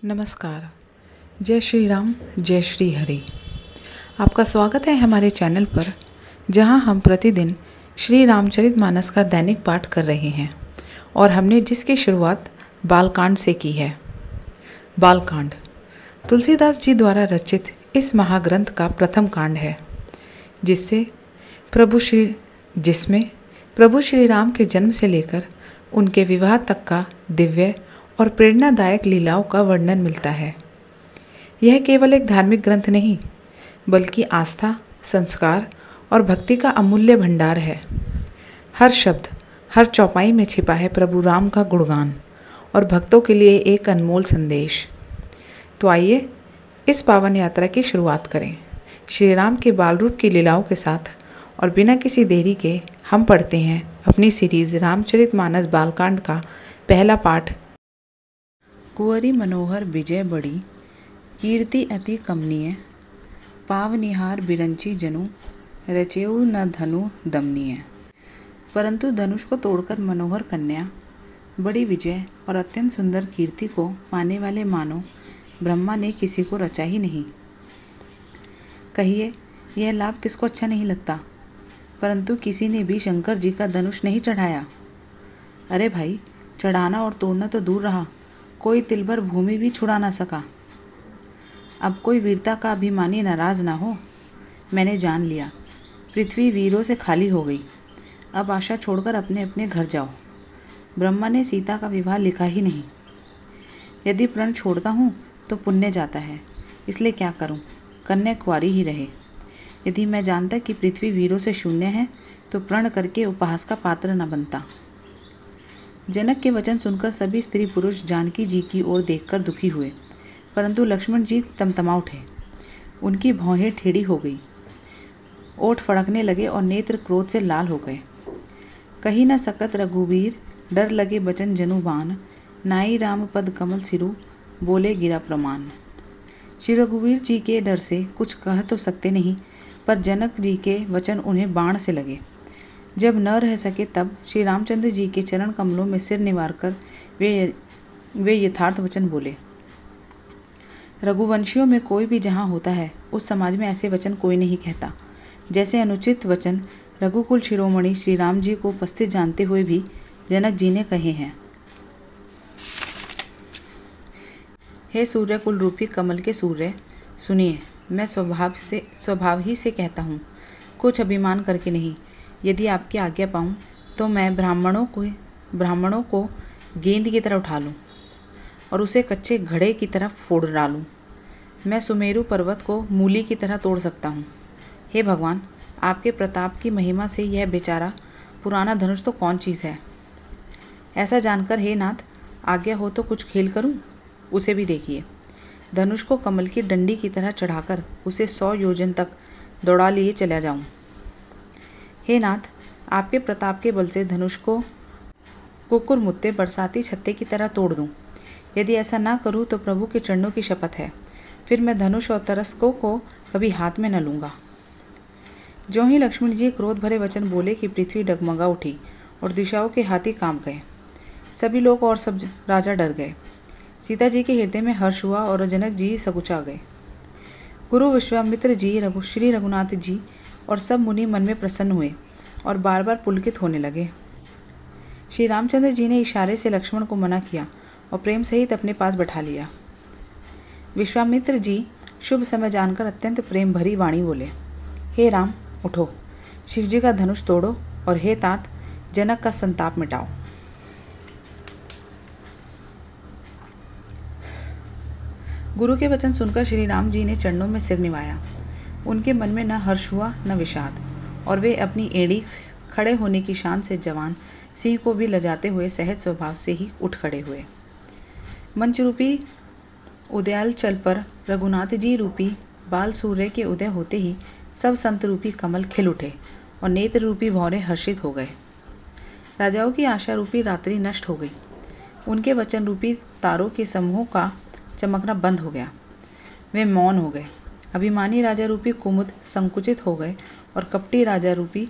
नमस्कार। जय श्री राम, जय श्री हरि। आपका स्वागत है हमारे चैनल पर, जहां हम प्रतिदिन श्री रामचरितमानस का दैनिक पाठ कर रहे हैं और हमने जिसकी शुरुआत बालकांड से की है। बालकांड तुलसीदास जी द्वारा रचित इस महाग्रंथ का प्रथम कांड है, जिसमें प्रभु श्री राम के जन्म से लेकर उनके विवाह तक का दिव्य और प्रेरणादायक लीलाओं का वर्णन मिलता है। यह केवल एक धार्मिक ग्रंथ नहीं, बल्कि आस्था, संस्कार और भक्ति का अमूल्य भंडार है। हर शब्द, हर चौपाई में छिपा है प्रभु राम का गुणगान और भक्तों के लिए एक अनमोल संदेश। तो आइए इस पावन यात्रा की शुरुआत करें श्री राम के बाल रूप की लीलाओं के साथ, और बिना किसी देरी के हम पढ़ते हैं अपनी सीरीज रामचरितमानस बालकांड का पहला पाठ। कुंवरी मनोहर विजय बड़ी, कीर्ति अति कमनीय, पावनिहार बिरंची जनु, रचेऊ न धनु दमनीय। परंतु धनुष को तोड़कर मनोहर कन्या, बड़ी विजय और अत्यंत सुंदर कीर्ति को पाने वाले मानो ब्रह्मा ने किसी को रचा ही नहीं। कहिए, यह लाभ किसको अच्छा नहीं लगता, परंतु किसी ने भी शंकर जी का धनुष नहीं चढ़ाया। अरे भाई, चढ़ाना और तोड़ना तो दूर रहा, कोई तिलभर भूमि भी छुड़ा ना सका। अब कोई वीरता का अभिमानी नाराज ना हो। मैंने जान लिया, पृथ्वी वीरों से खाली हो गई। अब आशा छोड़कर अपने अपने घर जाओ। ब्रह्मा ने सीता का विवाह लिखा ही नहीं। यदि प्रण छोड़ता हूँ तो पुण्य जाता है, इसलिए क्या करूँ, कन्या कुंवारी ही रहे। यदि मैं जानता कि पृथ्वी वीरों से शून्य है तो प्रण करके उपहास का पात्र न बनता। जनक के वचन सुनकर सभी स्त्री पुरुष जानकी जी की ओर देखकर दुखी हुए, परंतु लक्ष्मण जी तमतमा उठे। उनकी भौहें टेढ़ी हो गई, ओठ फड़कने लगे और नेत्र क्रोध से लाल हो गए। कही न सकत रघुवीर, डर लगे बचन जनु बान, नाई राम पद कमल सिरु, बोले गिरा प्रमाण। श्री रघुवीर जी के डर से कुछ कह तो सकते नहीं, पर जनक जी के वचन उन्हें बाण से लगे। जब न रह सके तब श्री रामचंद्र जी के चरण कमलों में सिर निवार कर वे यथार्थ वचन बोले। रघुवंशियों में कोई भी जहाँ होता है, उस समाज में ऐसे वचन कोई नहीं कहता, जैसे अनुचित वचन रघुकुल शिरोमणि श्री राम जी को उपस्थित जानते हुए भी जनक जी ने कहे हैं। हे सूर्यकुल रूपी कमल के सूर्य, सुनिए, मैं स्वभाव ही से कहता हूँ, कुछ अभिमान करके नहीं। यदि आपकी आज्ञा पाऊँ तो मैं ब्राह्मणों को गेंद की तरह उठा लूँ और उसे कच्चे घड़े की तरह फोड़ डालूँ। मैं सुमेरु पर्वत को मूली की तरह तोड़ सकता हूँ। हे भगवान, आपके प्रताप की महिमा से यह बेचारा पुराना धनुष तो कौन चीज़ है। ऐसा जानकर हे नाथ, आज्ञा हो तो कुछ खेल करूँ। उसे भी देखिए, धनुष को कमल की डंडी की तरह चढ़ाकर उसे 100 योजन तक दौड़ा लिए चला जाऊँ। हे नाथ, आपके प्रताप के बल से धनुष को कुकुर मुत्ते बरसाती छत्ते की तरह तोड़ दूं। यदि ऐसा ना करूं तो प्रभु के चरणों की शपथ है, फिर मैं धनुष और तरस्कों को कभी हाथ में न लूँगा। जो ही लक्ष्मण जी क्रोध भरे वचन बोले कि पृथ्वी डगमगा उठी और दिशाओं के हाथी कांप गए। सभी लोग और सब राजा डर गए। सीता जी के हृदय में हर्ष हुआ और जनक जी सकुचा गए। गुरु विश्वामित्र जी, श्री रघुनाथ जी और सब मुनि मन में प्रसन्न हुए और बार बार पुलकित होने लगे। श्री रामचंद्र जी ने इशारे से लक्ष्मण को मना किया और प्रेम सहित अपने पास बैठा लिया। विश्वामित्र जी शुभ समय जानकर अत्यंत प्रेम भरी वाणी बोले, हे राम, उठो, शिवजी का धनुष तोड़ो और हे तात, जनक का संताप मिटाओ। गुरु के वचन सुनकर श्री राम जी ने चरणों में सिर निवाया। उनके मन में न हर्ष हुआ न विषाद, और वे अपनी एड़ी खड़े होने की शान से जवान सिंह को भी लजाते हुए सहज स्वभाव से ही उठ खड़े हुए। मंच रूपी उदयाचल पर रघुनाथ जी रूपी बाल सूर्य के उदय होते ही सब संत रूपी कमल खिल उठे और नेत्र रूपी भौरे हर्षित हो गए। राजाओं की आशा रूपी रात्रि नष्ट हो गई। उनके वचन रूपी तारों के समूहों का चमकना बंद हो गया। वे मौन हो गए। अभिमानी राजा रूपी कुमुद संकुचित हो गए और कपटी राजा रूपी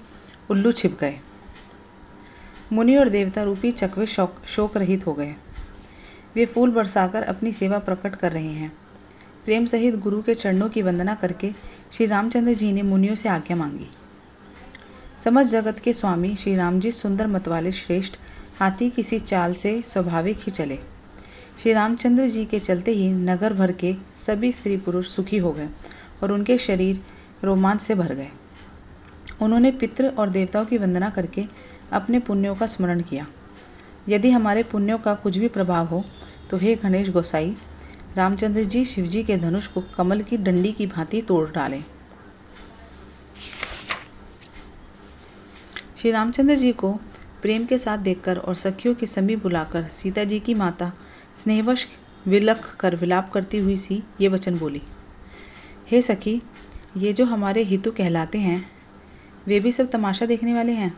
उल्लू छिप गए। मुनि और देवता रूपी चकवे शोक रहित हो गए। वे फूल बरसाकर अपनी सेवा प्रकट कर रहे हैं। प्रेम सहित गुरु के चरणों की वंदना करके श्री रामचंद्र जी ने मुनियों से आज्ञा मांगी। समस्त जगत के स्वामी श्री राम जी सुंदर मतवाले श्रेष्ठ हाथी किसी चाल से स्वाभाविक ही चले। श्री रामचंद्र जी के चलते ही नगर भर के सभी स्त्री पुरुष सुखी हो गए और उनके शरीर रोमांच से भर गए। उन्होंने पितृ और देवताओं की वंदना करके अपने पुण्यों का स्मरण किया। यदि हमारे पुण्यों का कुछ भी प्रभाव हो तो हे गणेश गोसाई, रामचंद्र जी शिवजी के धनुष को कमल की डंडी की भांति तोड़ डालें। श्री रामचंद्र जी को प्रेम के साथ देखकर और सखियों के समीप बुलाकर सीता जी की माता स्नेहवश विलख कर विलाप करती हुई सी ये वचन बोली, हे सखी, ये जो हमारे हितु कहलाते हैं वे भी सब तमाशा देखने वाले हैं।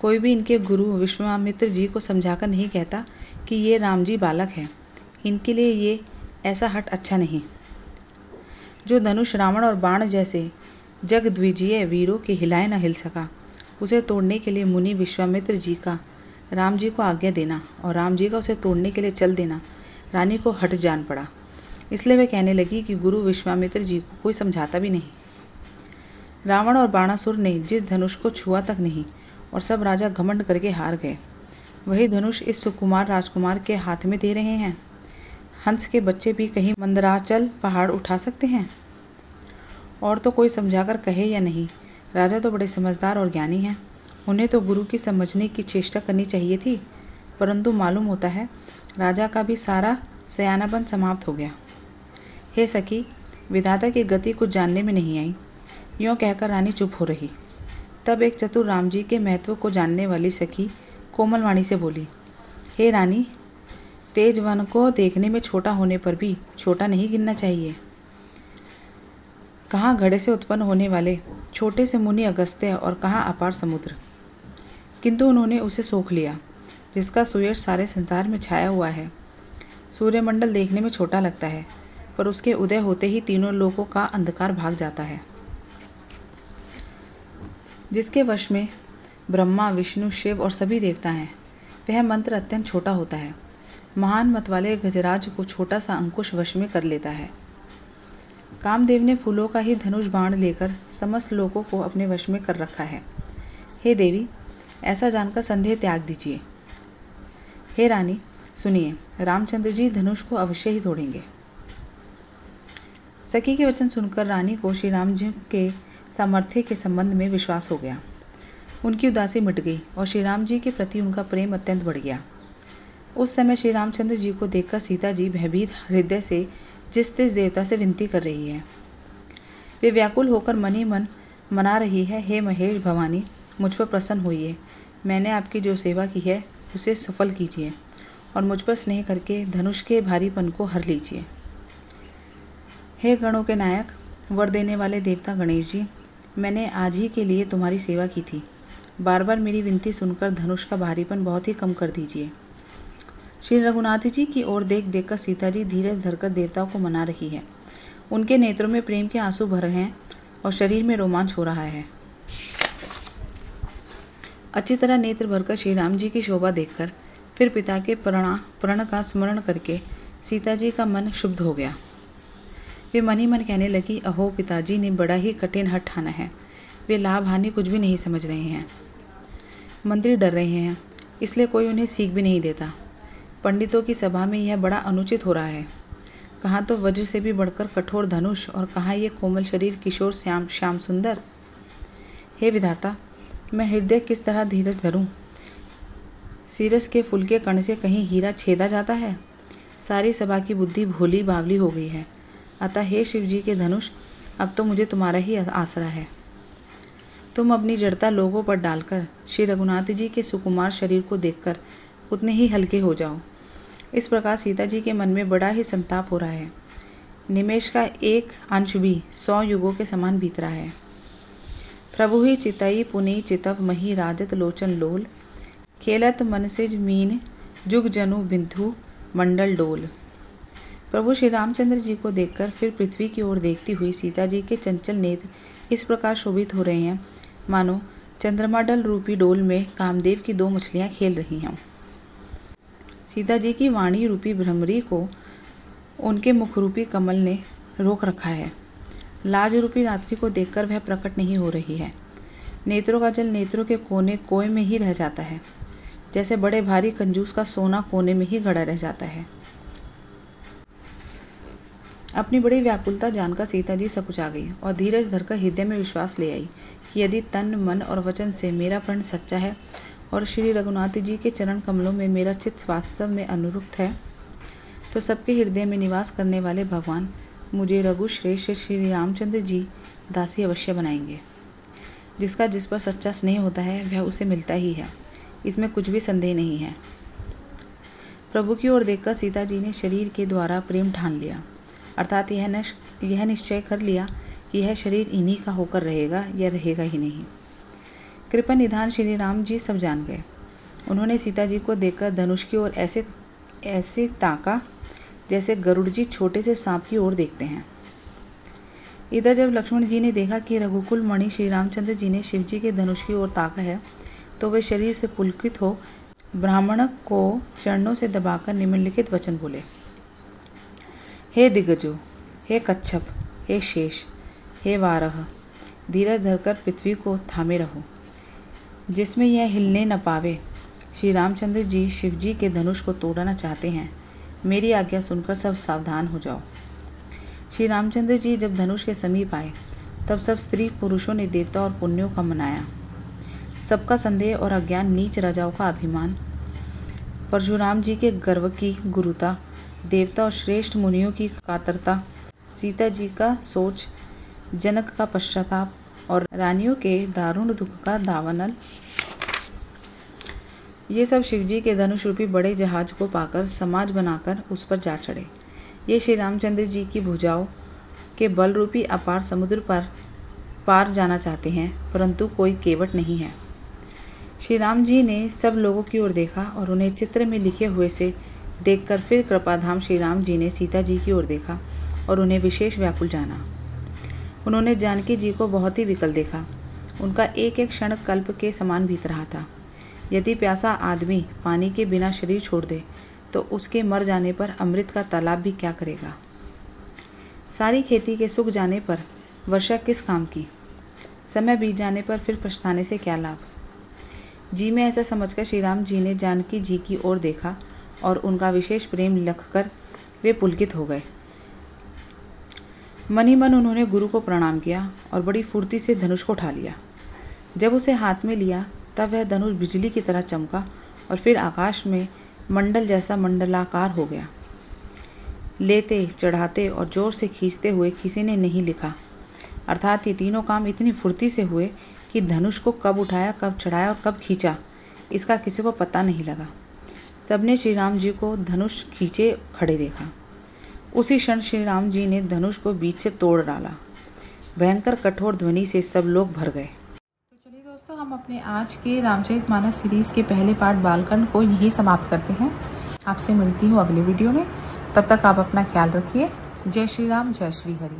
कोई भी इनके गुरु विश्वामित्र जी को समझाकर नहीं कहता कि ये राम जी बालक हैं। इनके लिए ये ऐसा हट अच्छा नहीं। जो धनुष रावण और बाण जैसे जगद्विजय वीरों के हिलाए न हिल सका, उसे तोड़ने के लिए मुनि विश्वामित्र जी का राम जी को आज्ञा देना और राम जी का उसे तोड़ने के लिए चल देना रानी को हट जान पड़ा। इसलिए वह कहने लगी कि गुरु विश्वामित्र जी को कोई समझाता भी नहीं। रावण और बाणासुर ने जिस धनुष को छुआ तक नहीं और सब राजा घमंड करके हार गए, वही धनुष इस सुकुमार राजकुमार के हाथ में दे रहे हैं। हंस के बच्चे भी कहीं मंदराचल पहाड़ उठा सकते हैं। और तो कोई समझाकर कहे या नहीं, राजा तो बड़े समझदार और ज्ञानी हैं। उन्हें तो गुरु की समझने की चेष्टा करनी चाहिए थी, परंतु मालूम होता है राजा का भी सारा सयानापन समाप्त हो गया। हे सखी, विधाता की गति कुछ जानने में नहीं आई। यूँ कहकर रानी चुप हो रही। तब एक चतुर राम जी के महत्व को जानने वाली सखी कोमल वाणी से बोली, हे रानी, तेज वन को देखने में छोटा होने पर भी छोटा नहीं गिनना चाहिए। कहाँ घड़े से उत्पन्न होने वाले छोटे से मुनि अगस्त्य और कहाँ अपार समुद्र, किंतु उन्होंने उसे सोख लिया जिसका सुयश सारे संसार में छाया हुआ है। सूर्यमंडल देखने में छोटा लगता है, पर उसके उदय होते ही तीनों लोकों का अंधकार भाग जाता है। जिसके वश में ब्रह्मा, विष्णु, शिव और सभी देवता हैं, वह मंत्र अत्यंत छोटा होता है। महान मत वाले गजराज को छोटा सा अंकुश वश में कर लेता है। कामदेव ने फूलों का ही धनुष बाण लेकर समस्त लोगों को अपने वश में कर रखा है। हे देवी, ऐसा जानकर संदेह त्याग दीजिए। हे रानी, सुनिए, रामचंद्र जी धनुष को अवश्य ही तोड़ेंगे। सखी के वचन सुनकर रानी को श्री राम जी के सामर्थ्य के संबंध में विश्वास हो गया। उनकी उदासी मिट गई और श्री राम जी के प्रति उनका प्रेम अत्यंत बढ़ गया। उस समय श्री रामचंद्र जी को देखकर सीता जी भयभीत हृदय से जिस तिस देवता से विनती कर रही है। वे व्याकुल होकर मन ही मन मना रही है, हे महेश भवानी, मुझ पर प्रसन्न होइए। मैंने आपकी जो सेवा की है उसे सफल कीजिए और मुझ पर स्नेह करके धनुष के भारीपन को हर लीजिए। हे गणों के नायक, वर देने वाले देवता गणेश जी, मैंने आज ही के लिए तुम्हारी सेवा की थी। बार बार मेरी विनती सुनकर धनुष का भारीपन बहुत ही कम कर दीजिए। श्री रघुनाथ जी की ओर देख देखकर सीता जी धीरज धरकर देवताओं को मना रही है। उनके नेत्रों में प्रेम के आंसू भर हैं और शरीर में रोमांच हो रहा है। अच्छी तरह नेत्र भरकर श्री राम जी की शोभा देखकर फिर पिता के प्रण का स्मरण करके सीता जी का मन शुद्ध हो गया। वे मन ही मन कहने लगी, अहो, पिताजी ने बड़ा ही कठिन हठ ठाना है। वे लाभ हानि कुछ भी नहीं समझ रहे हैं। मंत्री डर रहे हैं, इसलिए कोई उन्हें सीख भी नहीं देता। पंडितों की सभा में यह बड़ा अनुचित हो रहा है। कहाँ तो वज्र से भी बढ़कर कठोर धनुष और कहाँ ये कोमल शरीर किशोर श्याम सुंदर। हे विधाता, मैं हृदय किस तरह धीरज धरूं? सीरस के फूल के कण से कहीं हीरा छेदा जाता है। सारी सभा की बुद्धि भोली बावली हो गई है। अतः हे शिव जी के धनुष, अब तो मुझे तुम्हारा ही आसरा है। तुम अपनी जड़ता लोगों पर डालकर श्री रघुनाथ जी के सुकुमार शरीर को देखकर उतने ही हल्के हो जाओ। इस प्रकार सीता जी के मन में बड़ा ही संताप हो रहा है। निमेष का एक अंश भी 100 युगों के समान बीत रहा है। प्रभु ही चितई पुनि चितव मही राजत लोचन लोल, खेलत मनसिज मीन जुग जनु बिंधु मंडल डोल। प्रभु श्री रामचंद्र जी को देखकर फिर पृथ्वी की ओर देखती हुई सीता जी के चंचल नेत्र इस प्रकार शोभित हो रहे हैं मानो चंद्रमा डल रूपी डोल में कामदेव की 2 मछलियाँ खेल रही हों। सीता जी की वाणी रूपी भ्रमरी को उनके मुख रूपी कमल ने रोक रखा है। लाज रूपी रात्रि को देखकर वह प्रकट नहीं हो रही है। नेत्रों का जल नेत्रों के कोने कोए में ही रह जाता है, जैसे बड़े भारी कंजूस का सोना कोने में ही गड़ा रह जाता है। अपनी बड़ी व्याकुलता जानकर सीता जी सकुचा गई और धीरज धरकर हृदय में विश्वास ले आई कि यदि तन मन और वचन से मेरा प्रण सच्चा है और श्री रघुनाथ जी के चरण कमलों में मेरा चित्त वास्तव में अनुरुक्त है, तो सबके हृदय में निवास करने वाले भगवान मुझे रघुश्रेष्ठ श्री रामचंद्र जी दासी अवश्य बनाएंगे। जिसका जिस पर सच्चा स्नेह होता है वह उसे मिलता ही है, इसमें कुछ भी संदेह नहीं है। प्रभु की ओर देखकर सीता जी ने शरीर के द्वारा प्रेम ठान लिया, अर्थात यह निश्चय कर लिया कि यह शरीर इन्हीं का होकर रहेगा या रहेगा ही नहीं। कृपा निधान श्री राम जी सब जान गए। उन्होंने सीता जी को देखकर धनुष की ओर ऐसे ताका जैसे गरुड़ जी छोटे से सांप की ओर देखते हैं। इधर जब लक्ष्मण जी ने देखा कि रघुकुल मणि श्री रामचंद्र जी ने शिव जी के धनुष की ओर ताका है, तो वे शरीर से पुलकित हो ब्राह्मण को चरणों से दबाकर निम्नलिखित वचन बोले। हे दिग्गजों, हे कच्छप, हे शेष, हे वारह, धीरज धरकर पृथ्वी को थामे रहो, जिसमें यह हिलने न पावे। श्री रामचंद्र जी शिव जी के धनुष को तोड़ना चाहते हैं। मेरी आज्ञा सुनकर सब सावधान हो जाओ। श्री रामचंद्र जी जब धनुष के समीप आए, तब सब स्त्री पुरुषों ने देवता और पुण्यों का मनाया। सबका संदेह और अज्ञान, नीच राजाओं का अभिमान, परशुराम जी के गर्व की गुरुता, देवता और श्रेष्ठ मुनियों की कातरता, सीता जी का सोच, जनक का पश्चाताप और रानियों के दारुण दुख का दावानल, ये सब शिवजी के धनुष रूपी बड़े जहाज को पाकर समाज बनाकर उस पर जा चढ़े। ये श्री रामचंद्र जी की भुजाओं के बल रूपी अपार समुद्र पर पार जाना चाहते हैं, परंतु कोई केवट नहीं है। श्री राम जी ने सब लोगों की ओर देखा और उन्हें चित्र में लिखे हुए से देखकर फिर कृपाधाम श्री राम जी ने सीता जी की ओर देखा और उन्हें विशेष व्याकुल जाना। उन्होंने जानकी जी को बहुत ही विकल देखा। उनका एक एक क्षण कल्प के समान बीत रहा था। यदि प्यासा आदमी पानी के बिना शरीर छोड़ दे, तो उसके मर जाने पर अमृत का तालाब भी क्या करेगा। सारी खेती के सूख जाने पर वर्षा किस काम की। समय बीत जाने पर फिर पछताने से क्या लाभ। जी में ऐसा समझकर श्री राम जी ने जानकी जी की ओर देखा और उनका विशेष प्रेम लखकर वे पुलकित हो गए। मन ही मन उन्होंने गुरु को प्रणाम किया और बड़ी फुर्ती से धनुष को उठा लिया। जब उसे हाथ में लिया तब वह धनुष बिजली की तरह चमका और फिर आकाश में मंडल जैसा मंडलाकार हो गया। लेते, चढ़ाते और जोर से खींचते हुए किसी ने नहीं लिखा, अर्थात ये तीनों काम इतनी फुर्ती से हुए कि धनुष को कब उठाया, कब चढ़ाया और कब खींचा, इसका किसी को पता नहीं लगा। सबने श्री राम जी को धनुष खींचे खड़े देखा। उसी क्षण श्री राम जी ने धनुष को बीच से तोड़ डाला। भयंकर कठोर ध्वनि से सब लोग भर गए। तो चलिए दोस्तों, हम अपने आज के रामचरितमानस सीरीज़ के पहले पार्ट बालकांड को यहीं समाप्त करते हैं। आपसे मिलती हूँ अगले वीडियो में। तब तक आप अपना ख्याल रखिए। जय श्री राम, जय श्री हरि।